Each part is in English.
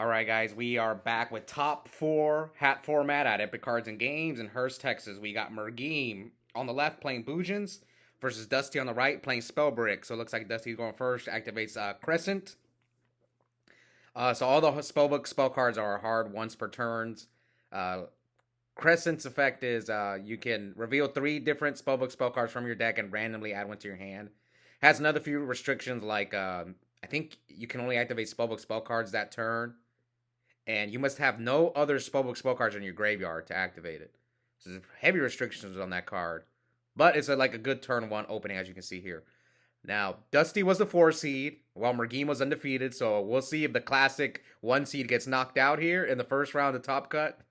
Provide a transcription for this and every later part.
All right, guys, we are back with top four hat format at Epic Cards and Games in Hurst, Texas. We got Mergeem on the left playing Bujins versus Dusty on the right playing Spellbooks. So it looks like Dusty's going first. Activates Crescent. So all the Spellbook spell cards are hard once per turns. Uh, Crescent's effect is you can reveal 3 different Spellbook spell cards from your deck and randomly add one to your hand. Has another few restrictions like I think you can only activate Spellbook spell cards that turn. And you must have no other Spellbook spell cards in your graveyard to activate it. So there's heavy restrictions on that card. But it's like a good turn 1 opening, as you can see here. Now, Dusty was the 4 seed, while Mergeem was undefeated. So we'll see if the classic 1 seed gets knocked out here in the first round of Top Cut.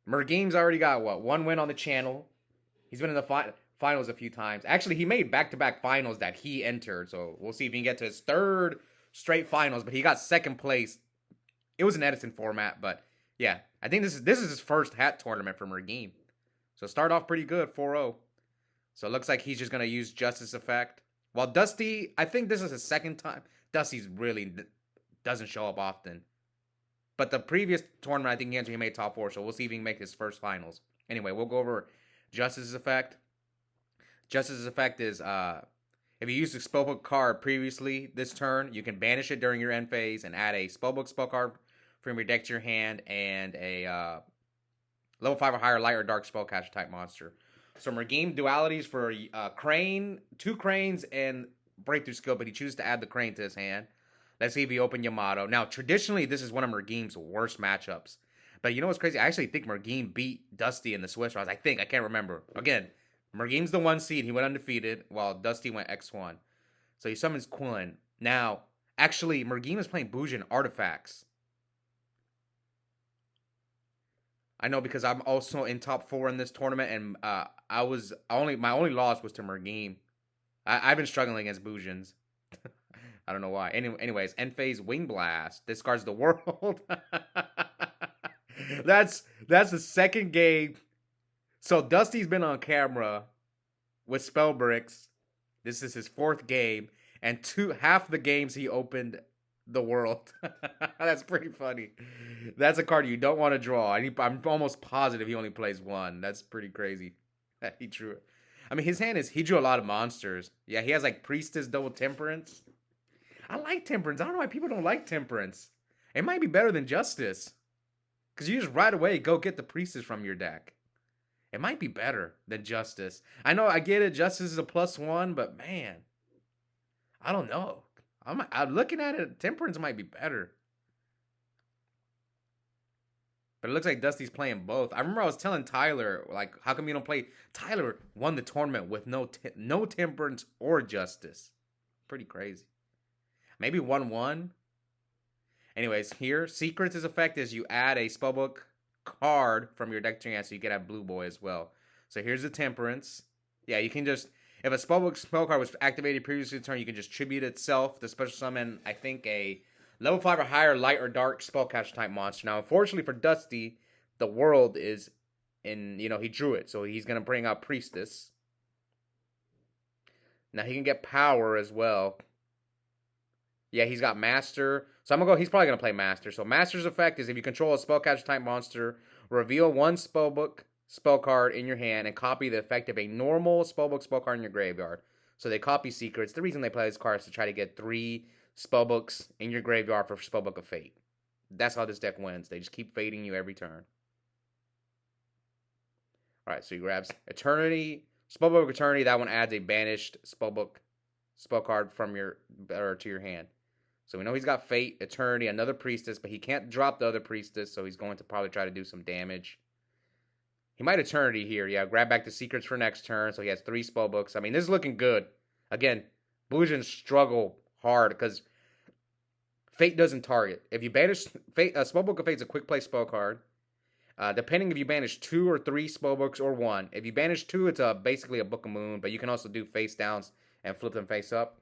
Mergeem's already got, 1 win on the channel. He's been in the finals a few times. Actually, he made back-to-back finals that he entered. So we'll see if he can get to his 3rd straight finals, but he got 2nd place. It was an Edison format, but yeah, I think this is his first hat tournament for Mergeem. So start off pretty good, 4-0. So it looks like he's just going to use Justice Effect. While Dusty, I think this is his 2nd time. Dusty's really doesn't show up often. But the previous tournament, I think he made top 4, so we'll see if he can make his first finals. Anyway, we'll go over Justice Effect. Justice Effect is, if you used a Spellbook card previously this turn, you can banish it during your end phase and add a Spellbook spell card from your deck to your hand and a level 5 or higher light or dark spellcaster type monster. So Mergeem dualities for Crane, 2 Cranes, and Breakthrough Skill, but he chooses to add the Crane to his hand. Let's see if he opened Yamato. Now, traditionally, this is one of Mergeem's worst matchups. But you know what's crazy? I actually think Mergeem beat Dusty in the Swiss rounds. I can't remember. Again, Mergeem's the 1 seed. He went undefeated, while Dusty went X1. So he summons Quillen. Now, actually, Mergeem is playing Bujin Artifacts. I know because I'm also in top 4 in this tournament, and my only loss was to Mergeem. I've been struggling against Bujins. I don't know why. Anyways, end phase Wing Blast discards the world. That's the 2nd game. So Dusty's been on camera with Spellbooks. This is his 4th game, and half the games he opened the world. That's pretty funny. That's a card you don't want to draw. I'm almost positive he only plays 1. That's pretty crazy. He drew it. I mean, his hand he drew a lot of monsters. Yeah, he has like Priestess, Double Temperance. I like Temperance. I don't know why people don't like Temperance. It might be better than Justice. Because you just right away go get the Priestess from your deck. It might be better than Justice. I know, I get it. Justice is a +1, but man, I don't know. I'm looking at it. Temperance might be better. But it looks like Dusty's playing both. I remember I was telling Tyler, like, how come you don't play? Tyler won the tournament with no Temperance or Justice. Pretty crazy. Maybe 1-1. Anyways, here, Secrets' effect is you add a Spellbook card from your deck to your hand, so you get a Blue Boy as well. So here's the Temperance. Yeah, you can just, if a Spellbook spell card was activated previously in turn, you can just tribute itself to special summon, I think, a level 5 or higher light or dark spellcaster type monster. Now, unfortunately for Dusty, the world is in, he drew it, so he's going to bring out Priestess. Now, he can get Power as well. Yeah, he's got Master. So he's probably going to play Master. So Master's effect is if you control a spellcaster type monster, reveal 1 Spellbook spell card in your hand and copy the effect of a normal Spellbook spell card in your graveyard. So they copy Secrets. The reason they play this card is to try to get 3 Spellbooks in your graveyard for Spellbook of Fate. That's how this deck wins. They just keep fading you every turn. Alright, so he grabs Eternity. Spellbook Eternity, that one adds a banished Spellbook spell card from to your hand. So we know he's got Fate, Eternity, another Priestess, but he can't drop the other Priestess, so he's going to probably try to do some damage. He might Eternity here. Yeah, grab back the Secrets for next turn, so he has 3 Spellbooks. I mean, this is looking good. Again, Bujin struggle hard because Fate doesn't target. If you banish Fate, Spellbook of Fate is a quick play spell card. Depending if you banish 2 or 3 Spellbooks or 1. If you banish 2, it's basically a Book of Moon, but you can also do face downs and flip them face up.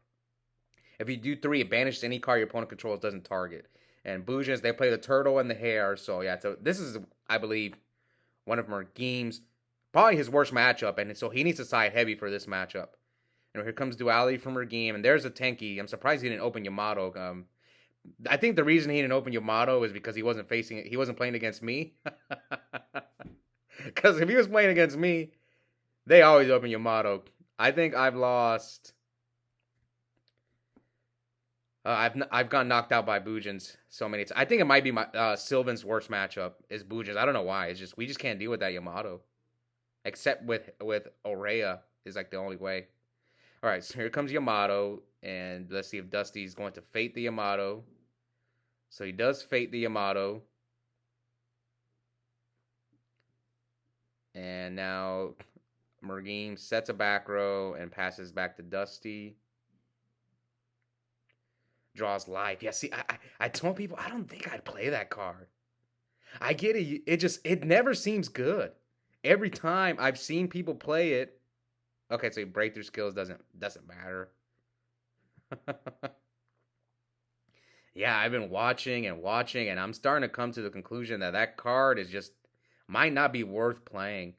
If you do 3, it banishes any card your opponent controls, doesn't target. And Bujins, they play the Turtle and the Hare. So yeah, so this is, I believe, one of Mergeem's, probably his worst matchup. And so he needs to side heavy for this matchup. And here comes Duality from Mergeem. And there's a Tenki. I'm surprised he didn't open Yamato. I think the reason he didn't open Yamato is because he wasn't playing against me. Because if he was playing against me, they always open Yamato. I think I've lost. I've gotten knocked out by Bujins so many times. I think it might be my Sylvan's worst matchup is Bujins. I don't know why. It's just we just can't deal with that Yamato. Except with Orea is like the only way. All right, so here comes Yamato, and let's see if Dusty's going to fate the Yamato. So he does fate the Yamato. And now Mergim sets a back row and passes back to Dusty. Draws life. Yeah, see, I told people I don't think I'd play that card. I get it. It never seems good. Every time I've seen people play it. Okay, so breakthrough skills doesn't matter. Yeah, I've been watching, and I'm starting to come to the conclusion that card is just might not be worth playing.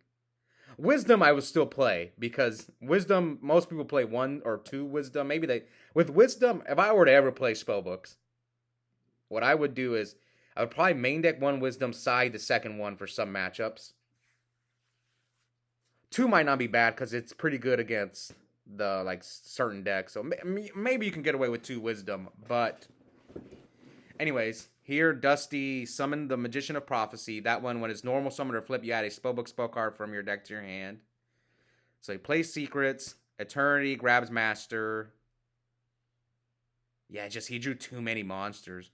Wisdom I would still play because Wisdom, most people play 1 or 2 Wisdom. With Wisdom, if I were to ever play Spellbooks, what I would do is I would probably main deck 1 Wisdom, side the second one for some matchups. 2 might not be bad because it's pretty good against the certain decks. So maybe you can get away with 2 Wisdom. But anyways, here Dusty summoned the Magician of Prophecy. That one, when it's normal summon or flip, you add a Spellbook spell card from your deck to your hand. So he plays Secrets, Eternity, grabs Master. Yeah, he drew too many monsters.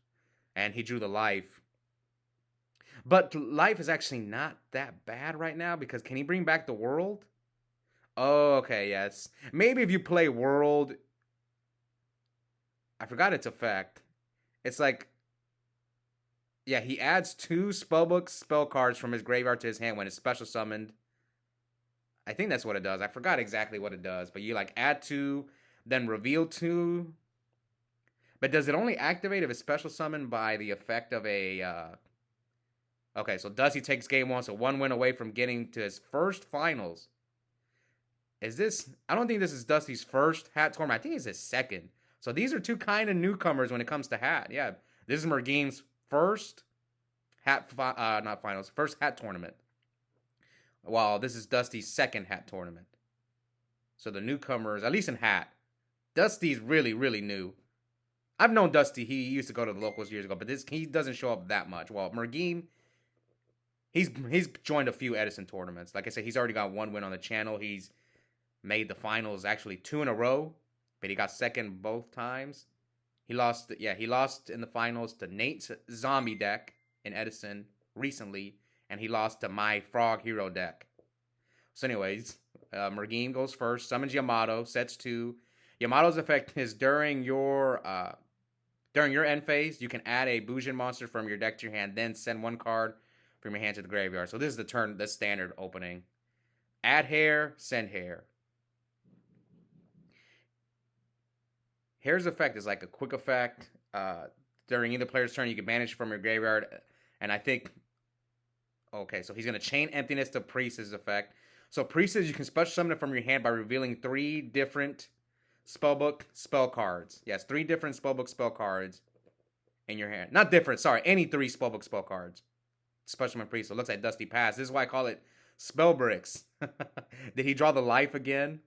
And he drew the Life. But Life is actually not that bad right now because can he bring back the World? Oh, okay, yes. Maybe if you play World. I forgot its effect. It's like. Yeah, he adds 2 Spellbook spell cards from his graveyard to his hand when it's special summoned. I think that's what it does. I forgot exactly what it does. But you add 2, then reveal 2. But does it only activate if it's special summoned by the effect of a. Okay, so Dusty takes game 1, so 1 win away from getting to his first finals. Is this... I don't think this is Dusty's first hat tournament. I think it's his second. So these are 2 kind of newcomers when it comes to hat. Yeah, this is Mergim's first first hat tournament. While this is Dusty's second hat tournament. So the newcomers, at least in hat, Dusty's really, really new. I've known Dusty. He used to go to the locals years ago, but he doesn't show up that much. While Mergim... He's joined a few Edison tournaments. Like I said, he's already got 1 win on the channel. He's made the finals actually 2 in a row, but he got second both times. He lost in the finals to Nate's zombie deck in Edison recently, and he lost to my Frog Hero deck. So anyways, Mergim goes first, summons Yamato, sets 2. Yamato's effect is during your end phase, you can add a Bujin monster from your deck to your hand, then send 1 card from your hand to the graveyard. So this is the standard opening. Add hair, send hair. Hair's effect is like a quick effect. During either player's turn, you can banish from your graveyard. And I think... Okay, so he's going to chain Emptiness to Priest's effect. So Priestess, you can special summon it from your hand by revealing 3 different Spellbook spell cards. Yes, 3 different Spellbook spell cards in your hand. Not different, sorry. Any 3 Spellbook spell cards. Special summon Priest. So it looks like Dusty passed. This is why I call it Spellbricks. Did he draw the Life again?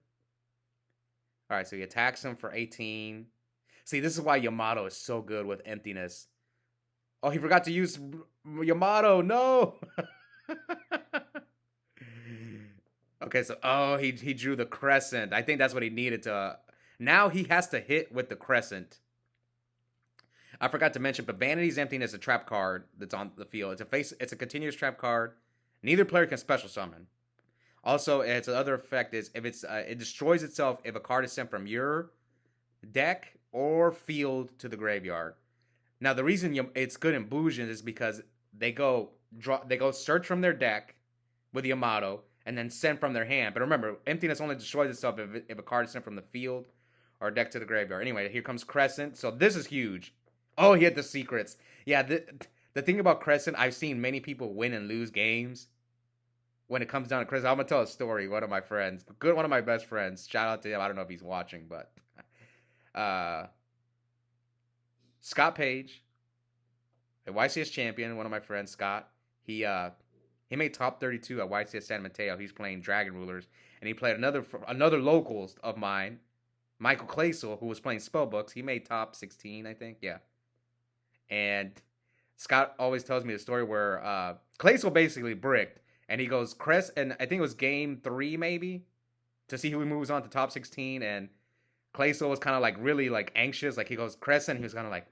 All right, so he attacks him for 18. See, this is why Yamato is so good with Emptiness. Oh, he forgot to use Yamato. No. Okay, so he drew the Crescent. I think that's what he needed to. Now he has to hit with the Crescent. I forgot to mention, but Vanity's Emptiness is a trap card that's on the field. It's a continuous trap card. Neither player can special summon. Also, its other effect is if it destroys itself if a card is sent from your deck or field to the graveyard. Now, the reason it's good in Bujin is because they go search from their deck with Yamato and then send from their hand. But remember, Emptiness only destroys itself if a card is sent from the field or deck to the graveyard. Anyway, here comes Crescent. So this is huge. Oh, he had the Secrets. Yeah, the thing about Crescent, I've seen many people win and lose games when it comes down to Crescent. I'm going to tell a story. One of my friends, one of my best friends, shout out to him. I don't know if he's watching, but... Scott Page, a YCS champion, one of my friends, Scott. He made top 32 at YCS San Mateo. He's playing Dragon Rulers, and he played another locals of mine, Michael Claysel, who was playing Spellbooks. He made top 16, I think. Yeah, and Scott always tells me the story where Claysel basically bricked, and he goes Crest, and I think it was game 3 maybe, to see who moves on to top 16, and Claysel was kind of like really like anxious, like he goes Crescent, he was kind of like,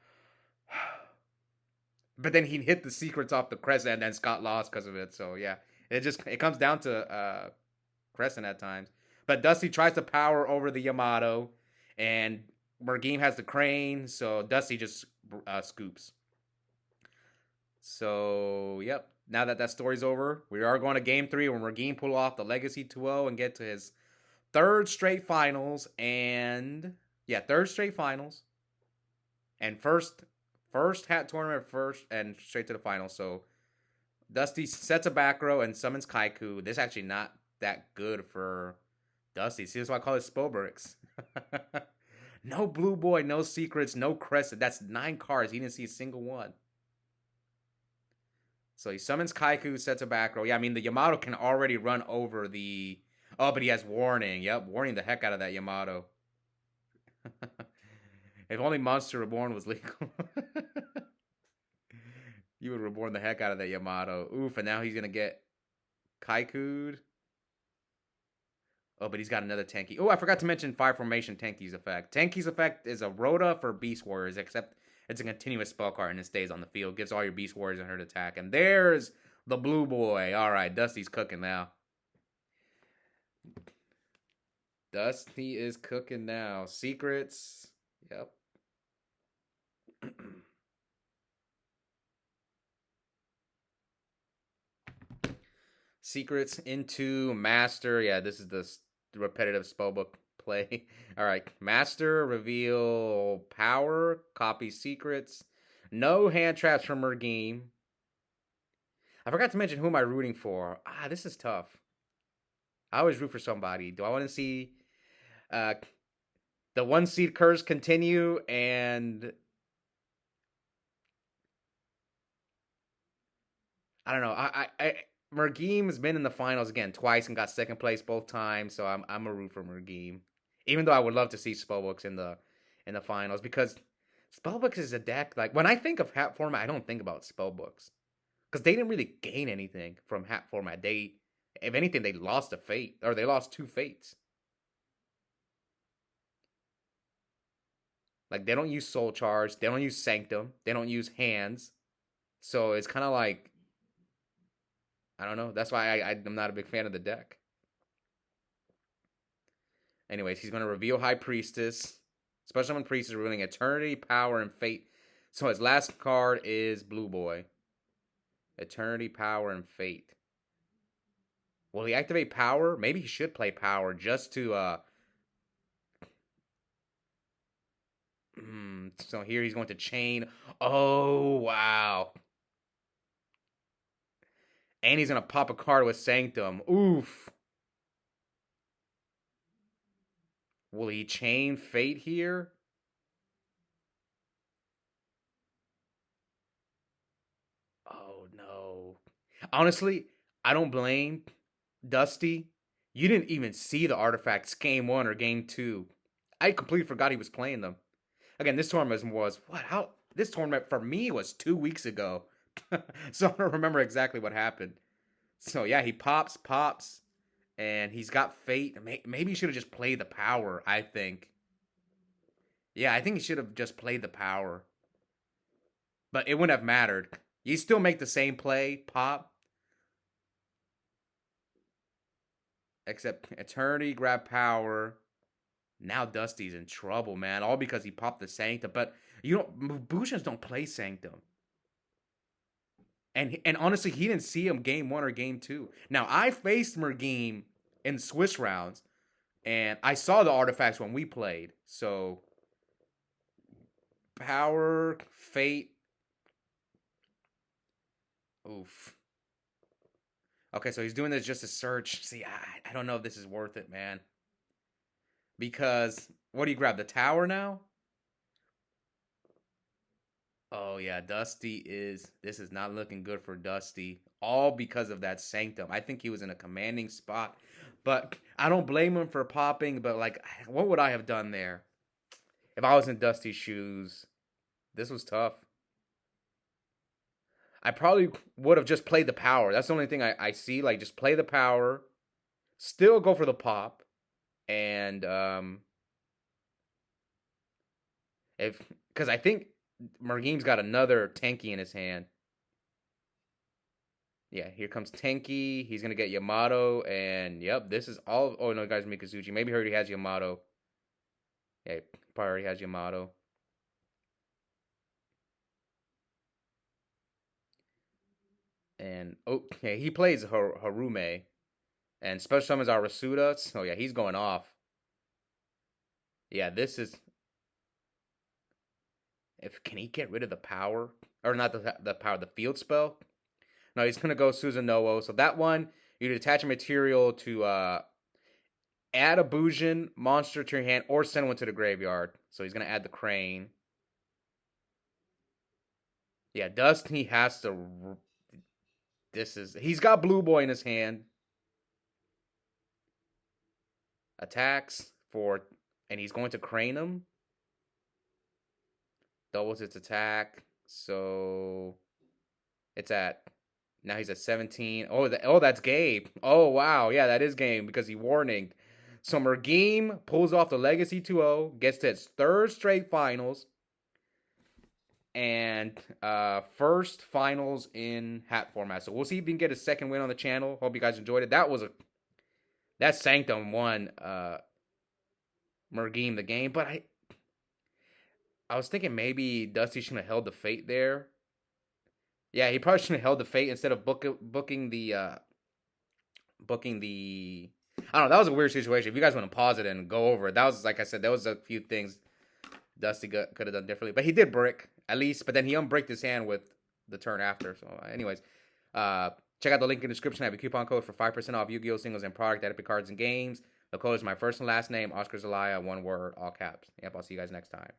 but then he hit the secrets off the Crescent, and then Scott lost because of it. So yeah, it comes down to Crescent at times. But Dusty tries to power over the Yamato, and Mergeem has the crane, so Dusty just scoops. So, yep. Now that story's over, we are going to game 3 when Mergeem pull off the Legacy 2-0 and get to his third straight finals. And, yeah, third straight finals. And first hat tournament first and straight to the finals. So, Dusty sets a back row and summons Kaiku. This is actually not that good for Dusty. See, that's why I call it Spellbooks. No Blue Boy, no Secrets, no Crescent. That's 9 cards. He didn't see a single one. So he summons Kaiku, sets a back row. Yeah, I mean, the Yamato can already run over the... Oh, but he has Warning. Yep, warning the heck out of that Yamato. If only Monster Reborn was legal. You would reborn the heck out of that Yamato. Oof, and now he's going to get Kaiku'd. Oh, but he's got another Tenki. Oh, I forgot to mention Fire Formation Tenki's effect. Tenki's effect is a Rhoda for Beast Warriors, except it's a continuous spell card and it stays on the field. Gives all your Beast Warriors a hurt attack. And there's the Blue Boy. All right, Dusty's cooking now. Dusty is cooking now. Secrets. Yep. Secrets into Master. Yeah, this is the repetitive spellbook play. All right, Master, reveal power, copy secrets. No hand traps from Mergeem. I forgot to mention who am I rooting for. This is tough. I always root for somebody. Do I want to see the 1 seed curse continue and... I don't know. Mergeem has been in the finals again twice and got second place both times, so I'm a root for Mergeem. Even though I would love to see Spellbooks in the finals, because Spellbooks is a deck, like, when I think of hat format, I don't think about Spellbooks. Because they didn't really gain anything from hat format. If anything, they lost a fate, or they lost 2 fates. Like, they don't use Soul Charge, they don't use Sanctum, they don't use hands. So it's kind of like, I don't know. That's why I'm not a big fan of the deck. Anyways, he's going to reveal High Priestess. Special Summon Priestess revealing Eternity, Power, and Fate. So his last card is Blue Boy. Eternity, Power, and Fate. Will he activate Power? Maybe he should play Power just to... So here he's going to chain. Oh, wow. And he's going to pop a card with Sanctum. Oof. Will he chain Fate here? Oh, no. Honestly, I don't blame Dusty. You didn't even see the artifacts game 1 or game 2. I completely forgot he was playing them. Again, this tournament was... This tournament, for me, was 2 weeks ago. So I don't remember exactly what happened. So yeah, he pops, and he's got Fate. Maybe he should have just played the Power, I think. Yeah, I think he should have just played the Power. But it wouldn't have mattered. You still make the same play, pop. Except Eternity, grab Power. Now Dusty's in trouble, man. All because he popped the Sanctum. But Bujins don't play Sanctum. And honestly, he didn't see him game 1 or game 2. Now, I faced Mergeem in Swiss rounds, and I saw the artifacts when we played. So, Power, Fate. Oof. Okay, so he's doing this just to search. See, I don't know if this is worth it, man. Because, what do you grab? The Tower now? Oh yeah, this is not looking good for Dusty. All because of that sanctum. I think he was in a commanding spot. But I don't blame him for popping, but like what would I have done there? If I was in Dusty's shoes, this was tough. I probably would have just played the power. That's the only thing I see. Like just play the power, still go for the pop, and if because I think Mergeem's got another Tenki in his hand. Yeah, here comes Tenki. He's gonna get Yamato, and yep, this is all. Oh no, guys, Mikazuchi. Maybe he already has Yamato. Yeah, probably already has Yamato. And okay, he plays Harume, and special summons are Rasuda. So yeah, he's going off. Yeah, this is if can he get rid of the power or not the power the field spell? No, he's gonna go Susanoo. So that one you detach a material to add a Bujin monster to your hand or send one to the graveyard. So he's gonna add the crane. Yeah, Dusty has to. He's got Blue Boy in his hand. Attacks for and he's going to crane him. Doubles its attack. So it's at now he's at 17. Oh, that's Gabe. Oh wow, yeah, that is game because he warning. So Mergeem pulls off the Legacy 2-0, gets to its third straight finals, and first finals in hat format. So we'll see if we can get a second win on the channel. Hope you guys enjoyed it. That Sanctum won Mergeem the game, but I was thinking maybe Dusty should have held the fate there. Yeah, he probably should have held the fate instead of booking the. I don't know. That was a weird situation. If you guys want to pause it and go over it, that was like I said. There was a few things Dusty could have done differently, but he did brick at least. But then he unbricked his hand with the turn after. So, anyways, check out the link in the description. I have a coupon code for 5% off Yu-Gi-Oh singles and product at Epik Cards and Games. The code is my first and last name, Oscar Zelaya, one word, all caps. Yep, I'll see you guys next time.